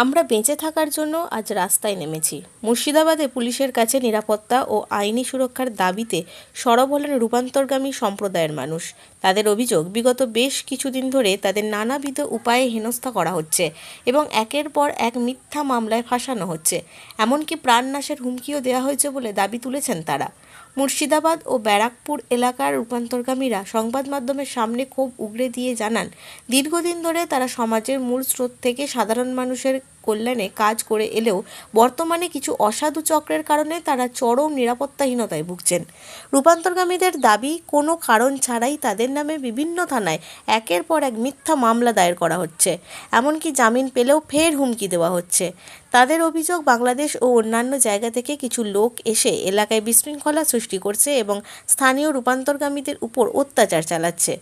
আমরা বেঁচে থাকার জন্য আজ রাস্তায় নেমেছি। মুর্শিদাবাদে পুলিশের কাছে নিরাপত্তা ও আইনি সুরক্ষার দাবিতে সরব হলেন রূপান্তরগামী সম্প্রদায়ের মানুষ। তাদের অভিযোগ, বিগত বেশ কিছুদিন ধরে তাদের নানাবিধ উপায়ে হেনস্থা করা হচ্ছে এবং একের পর এক মিথ্যা মামলায় ফাঁসানো হচ্ছে। এমনকি প্রাণনাশের হুমকিও দেওয়া হয়েছে বলে দাবি তুলেছেন তারা। মুর্শিদাবাদ ও ব্যারাকপুর এলাকার রূপান্তরগামীরা সংবাদ মাধ্যমের সামনে ক্ষোভ উগরে দিয়ে জানান, দীর্ঘদিন ধরে তারা সমাজের মূল স্রোত থেকে সাধারণ মানুষের কল্যাণে কাজ করে এলেও বর্তমানে কিছু অসাধু চক্রের কারণে তারা চরম নিরাপত্তাহীনতায় ভুগছেন। রূপান্তরগামীদের দাবি, কোনো কারণ ছাড়াই তাদের নামে বিভিন্ন থানায় একের পর এক মিথ্যা মামলা দায়ের করা হচ্ছে, এমনকি জামিন পেলেও ফের হুমকি দেওয়া হচ্ছে। তাদের অভিযোগ, বাংলাদেশ ও অন্যান্য জায়গা থেকে কিছু লোক এসে এলাকায় বিশৃঙ্খলা সৃষ্টি করছে এবং স্থানীয় রূপান্তরগামীদের উপর অত্যাচার চালাচ্ছে।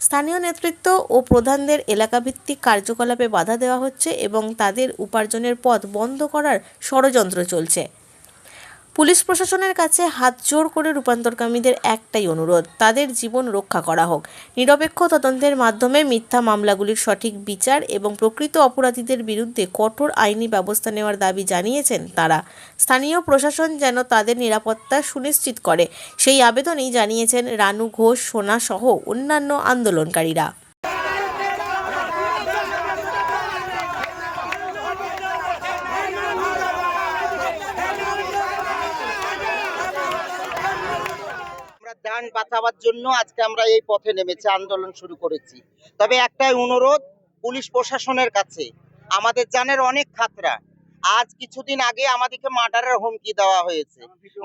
স্থানীয় নেতৃত্ব ও প্রধানদের এলাকাভিত্তিক কার্যকলাপে বাধা দেওয়া হচ্ছে এবং তাদের উপার্জনের পথ বন্ধ করার ষড়যন্ত্র চলছে। পুলিশ প্রশাসনের কাছে হাতজোড় করে রূপান্তরকামীদের একটাই অনুরোধ, তাদের জীবন রক্ষা করা হোক। নিরপেক্ষ তদন্তের মাধ্যমে মিথ্যা মামলাগুলির সঠিক বিচার এবং প্রকৃত অপরাধীদের বিরুদ্ধে কঠোর আইনি ব্যবস্থা নেওয়ার দাবি জানিয়েছেন তারা। স্থানীয় প্রশাসন যেন তাদের নিরাপত্তা সুনিশ্চিত করে, সেই আবেদনই জানিয়েছেন রানু ঘোষ, সোনা সহ অন্যান্য আন্দোলনকারীরা। যান বাঁচাবার জন্য আজকে আমরা এই পথে নেমেছি, আন্দোলন শুরু করেছি। তবে একটাই অনুরোধ পুলিশ প্রশাসনের কাছে, আমাদের জানের অনেক খাতরা। আজ কিছুদিন আগে আমাদেরকে মার্ডারের হুমকি দেওয়া হয়েছে,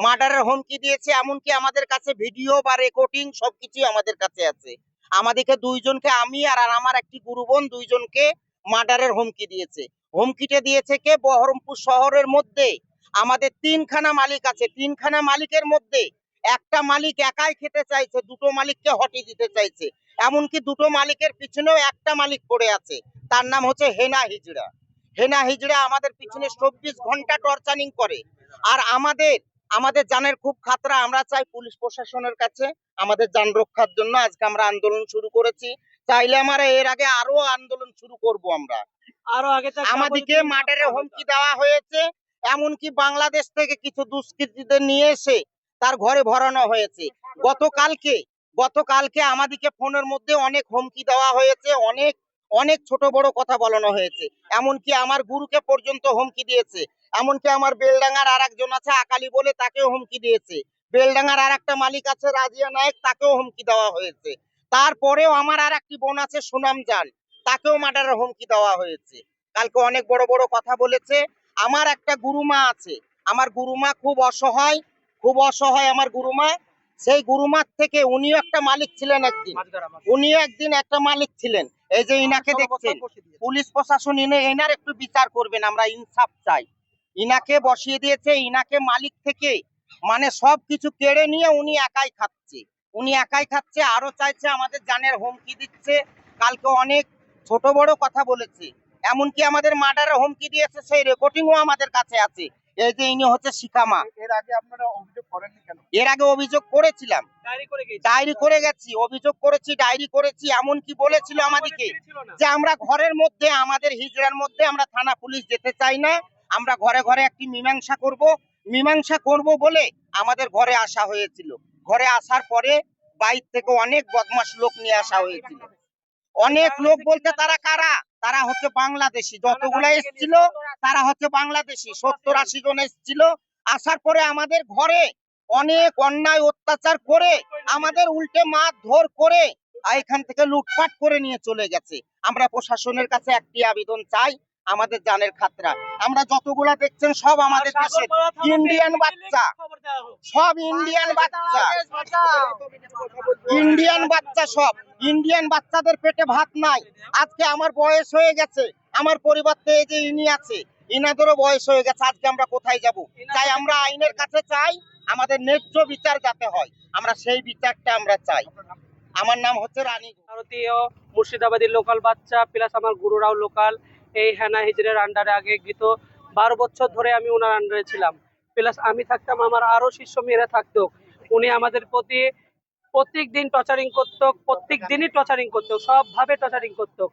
মার্ডারের হুমকি দিয়েছে, এমনকি আমাদের কাছে ভিডিও বা রেকর্ডিং সবকিছুই আমাদের কাছে আছে। আমাদেরকে দুইজনকে, আমি আর আমার একটি গুরুবোন, দুইজনকে মার্ডারের হুমকি দিয়েছে। হুমকিটা দিয়েছে কে? বহরমপুর শহরের মধ্যে আমাদের তিনখানা মালিক আছে, তিনখানা মালিকের মধ্যে একটা মালিক একাই খেতে চাইছে, দুটো মালিককে হটিয়ে দিতে চাইছে। এমনকি দুটো মালিকের পিছনেও একটা মালিক পড়ে আছে, তার নাম হচ্ছে হেনা হিজড়া। হেনা হিজড়া আমাদের পিছনে 24 ঘন্টা টর্চারিং করে। আর আমাদের জানের খুব খাতরা। আমরা চাই পুলিশ প্রশাসনের কাছে আমাদের জান রক্ষার জন্য আজকে আমরা আন্দোলন শুরু করেছি। চাইলে আমরা এর আগে আরো আন্দোলন শুরু করব। আমরা আরো আগে আমাদেরকে মার্ডারের হুমকি দেওয়া হয়েছে, এমনকি বাংলাদেশ থেকে কিছু দুষ্কৃতীদের নিয়ে এসে তার ঘরে ভরানো হয়েছে। গতকালকে আমাদেরকে ফোনের মধ্যে অনেক হুমকি দেওয়া হয়েছে, অনেক অনেক ছোট বড় কথা বলানো হয়েছে। এমনকি আমার গুরুকে পর্যন্ত হুমকি দিয়েছে। এমনকি আমার বেলডাঙ্গার আর একজন আছে আকালি বলে, তাকেও হুমকি দিয়েছে। বেলডাঙ্গার আর একটা মালিক আছে রাজিয়া নায়ক, তাকেও হুমকি দেওয়া হয়েছে। তারপরেও আমার আর একটি বোন আছে সুনাম জান, তাকেও মার্ডারের হুমকি দেওয়া হয়েছে। কালকে অনেক বড় বড় কথা বলেছে। আমার একটা গুরুমা আছে, আমার গুরুমা খুব অসহায়, খুব অসহায় আমার গুরুমা। সেই গুরুমার থেকে উনিও একটা মালিক ছিলেন, একদিন একটা মালিক ছিলেন। এই যে ইনাকে দেখছেন, পুলিশ প্রশাসন এনার একটু বিচার করবেন, আমরা ইনসাফ চাই। ইনাকে বসিয়ে দিয়েছে, ইনাকে মালিক থেকে মানে সবকিছু কেড়ে নিয়ে উনি একাই খাচ্ছে, আরো চাইছে, আমাদের জানের হুমকি দিচ্ছে। কালকে অনেক ছোট বড় কথা বলেছে, এমনকি আমাদের মার্ডারের হুমকি দিয়েছে, সেই রেকর্ডিংও আমাদের কাছে আছে। এই যে ইনি হচ্ছে শিখামা। এর আগে আপনারা অভিযোগ করেননি কেন? এর আগে অভিযোগ করেছিলাম, ডায়েরি করে গেছি, অভিযোগ করেছি, ডায়েরি করেছি। এমনকি বলেছিল আমাদেরকে যে আমরা ঘরের মধ্যে, আমাদের হিজড়ার মধ্যে আমরা থানা পুলিশ যেতে চাই না, আমরা ঘরে ঘরে একটি মীমাংসা করব বলে আমাদের ঘরে আসা হয়েছিল। ঘরে আসার পরে বাইরে থেকে অনেক বদমাশ লোক নিয়ে আসা হয়েছিল। অনেক লোক বলতে তারা কারা? তারা হচ্ছে বাংলাদেশি, যতগুলা এসেছিল তারা হচ্ছে বাংলাদেশি। 70-80 জন এসেছিল। আসার পরে আমাদের ঘরে অনেক অন্যায় অত্যাচার করে, আমাদের উল্টে মারধর করে এখান থেকে লুটপাট করে নিয়ে চলে গেছে। আমরা প্রশাসনের কাছে একটি আবেদন চাই, আমাদের জানের খাতরা। আমরা যতগুলা দেখছেন সব আমাদের দেশের ইন্ডিয়ান বাচ্চা, সব ইন্ডিয়ান বাচ্চা, সব ইন্ডিয়ান বাচ্চাদের পেটে ভাত নাই। আজকে আমার বয়স হয়ে গেছে, আমার পরিবার থেকে যে ইনি আছে ইনাদেরও বয়স হয়ে গেছে। আজকে আমরা কোথায় যাব? তাই আমরা আইনের কাছে চাই, আমাদের ন্যায্য বিচার যাতে হয়, আমরা সেই বিচারটা আমরা চাই। আমার নাম হচ্ছে রানী। ভারতীয় মুর্শিদাবাদী লোকাল বাচ্চা প্লাস আমার গুরুরাও লোকাল। এই হেনা হিজড়ের আন্ডারে আগে গত 12 বছর ধরে আমি ওনার আন্ডারে ছিলাম। প্লাস আমি থাকতাম, আমার আরো শিষ্য মেয়েরা থাকতো। উনি আমাদের প্রতি প্রত্যেক দিন টর্চারিং করতো, প্রত্যেক দিনই টর্চারিং করতো, সবভাবে টর্চারিং করতো।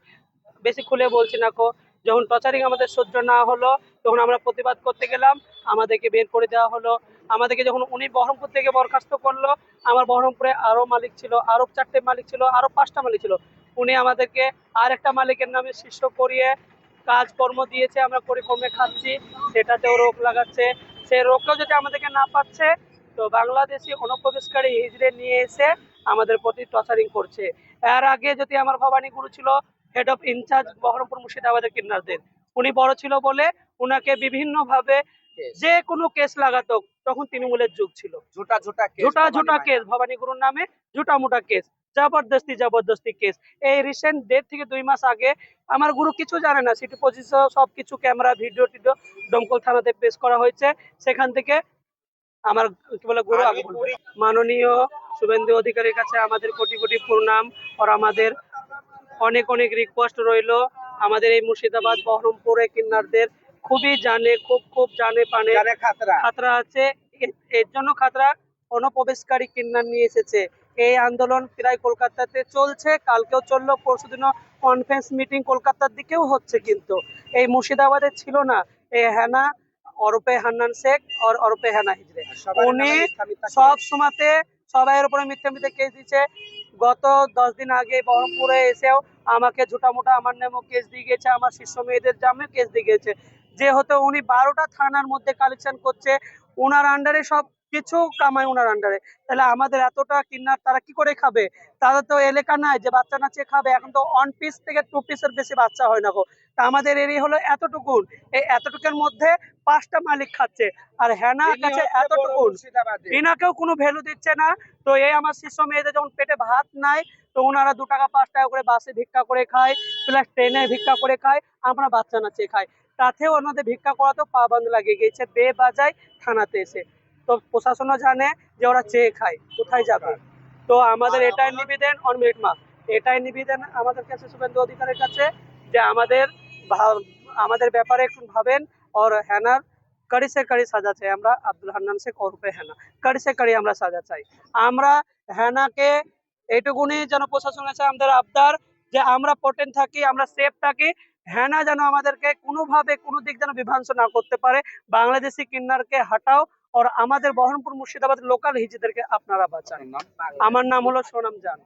বেশি খুলে বলছি না কো। যখন টর্চারিং আমাদের সহ্য না হলো তখন আমরা প্রতিবাদ করতে গেলাম, আমাদেরকে বের করে দেওয়া হলো। আমাদেরকে যখন উনি বহরমপুর থেকে বরখাস্ত করলো, আমার বহরমপুরে আরো মালিক ছিল, আরো 4টে মালিক ছিল, আরো 5টা মালিক ছিল, উনি আমাদেরকে আর একটা মালিকের নামে শিষ্য করিয়ে কাজকর্ম দিয়েছে, আমরা পরিকর্মে খাচ্ছি, সেটাতেও রোক লাগাচ্ছে। সেই রোগকেও যদি আমাদেরকে না পাচ্ছে, তো বাংলাদেশি অনুপ্রবেশকারী হিজড়ে নিয়ে এসে আমাদের প্রতি টর্চারিং করছে। এর আগে যদি আমার ভবানী গুরু ছিল হেড অফ ইনচার্জ বহরমপুর মুর্শিদাবাদের কিন্নারদের, উনি বড় ছিল বলে উনাকে বিভিন্ন ভাবে যে কোনো কেস লাগাতো, তখন তৃণমূলের যুগ ছিল, ঝোটা ঝোটা ঝুটা কেস ভবানী গুরুর নামে, ঝুটা মুটা কেস, জবরদস্তি কেস। এই রিসেন্ট 1.5 থেকে 2 মাস আগে আমার গুরু কিছু জানে না, সিটি পজিশন সবকিছু ক্যামেরা ভিডিও টিডিও দমকল থানাতে পেশ করা হয়েছে। সেখান থেকে আমার কি বলে গুরু আগে বলবে। মাননীয় শুভেন্দু অধিকারীর কাছে আমাদের কোটি কোটি প্রণাম, আর আমাদের অনেক অনেক রিকোয়েস্ট রইলো। আমাদের এই মুর্শিদাবাদ বহরমপুরে কিন্নারদের খুবই জানে, খুব জানে পানে খাতরা আছে। এর জন্য খাতরা অনুপ্রবেশকারী কিন্নার নিয়ে এসেছে। এই আন্দোলন প্রায় কলকাতাতে চলছে, কালকেও চললো, পরশুদিনও কনফারেন্স মিটিং কলকাতার দিকেও হচ্ছে, কিন্তু এই মুর্শিদাবাদে ছিল না। এই হেনা ওরফে হান্নান শেখ আর ওরফে হেনা হিজড়ে, উনি সব সময়তে সবাইয়ের উপরে মিথ্যে কেস দিচ্ছে। গত 10 দিন আগে বহরমপুরে এসেও আমাকে ঝুটা মোটা আমার নামেও কেস দিয়ে গেছে, আমার শিষ্য মেয়েদের জামে কেস দিয়ে গেছে। যেহেতু উনি 12টা থানার মধ্যে কালেকশন করছে, ওনার আন্ডারে সব কিছু কামায় ওনার আন্ডারে, তাহলে আমাদের এতটা কিন্নার তারা কি করে খাবে? তাদের তো এলাকা নাই যে বাচ্চা নাচে খাবে। এখন তো 1 পিস থেকে 2 পিসের বেশি বাচ্চা হয় না গো। তা আমাদের এরিয়া হলো এতটুকুন, এই এতটুকুর মধ্যে 5টা মালিক খাচ্ছে, আর হেনা কাছে এতটুকুন, এনাকেও কোনো ভ্যালু দিচ্ছে না। তো এই আমার শিষ্য মেয়েদের যখন পেটে ভাত নাই, তো ওনারা 2 টাকা 5 টাকা করে বাসে ভিক্ষা করে খায়, প্লাস ট্রেনে ভিক্ষা করে খায়, আমরা বাচ্চা নাচে খাই। তাতেও ওনাদের ভিক্ষা করাতেও পাবন্দ লাগিয়ে গেছে বেবাজায় থানাতে এসে। তো প্রশাসনও জানে যে ওরা চেয়ে খায়, কোথায় যাবে। তো আমাদের এটাই নিবেদন, এটাই নিবেদন আমাদের কাছে শুভেন্দু অধিকারের কাছে, যে আমাদের ব্যাপারে একটু ভাবেন। और হেনার कड़ी से कड़ी সাজা চাই আমরা, আব্দুল হান্নান শেখ ওরফে হেনা, कड़ी से कड़ी আমরা সাজা চাই। আমরা হেনাকে এইটুকুনি যেন প্রশাসনের কাছে আমাদের আবদার, যে আমরা প্রোটেক্ট থাকি, আমরা সেফ থাকি, হেনা যেন আমাদেরকে কোনোভাবে কোনো দিক যেন বিভ্রান্ত না করতে পারে। বাংলাদেশি কিন্নারকে হাটাও, আর আমাদের বহরমপুর মুর্শিদাবাদ লোকাল হিজড়েদেরকে আপনারা বাঁচান। আমার নাম হলো সোনাম জান।